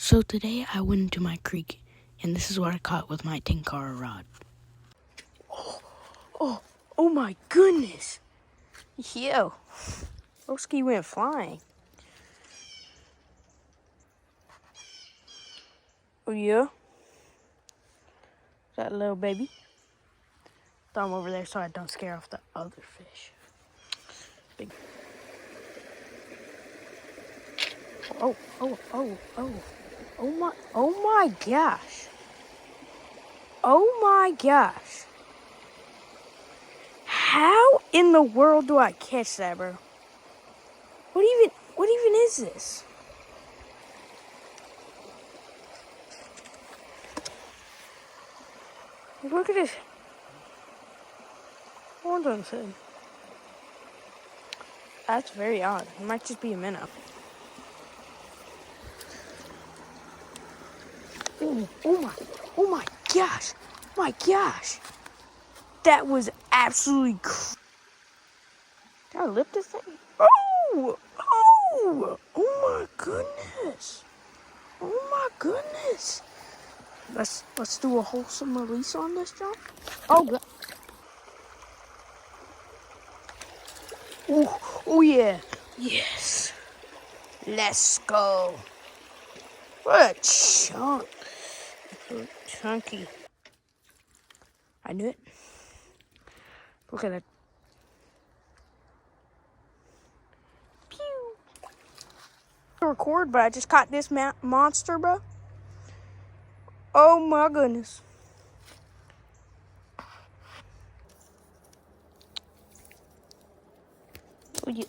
So today I went into my creek, and this is what I caught with my Tenkara rod. Oh my goodness! Yo, Broski went flying. Oh yeah? That little baby. Throw him over there so I don't scare off the other fish. Big. Oh my gosh. Oh my gosh. How in the world do I catch that, bro? What even is this? Look at this. Horns on his head. That's very odd. It might just be a minnow. Oh my gosh. My gosh. That was absolutely Did I lift this thing? Oh my goodness. Oh my goodness. Let's do a wholesome release on this, John. Oh god. Oh yeah. Yes. Let's go. What a chunk. So chunky. I knew it. Look at that. Pew. Record, but I just caught this monster, bro. Oh my goodness. Oh yeah.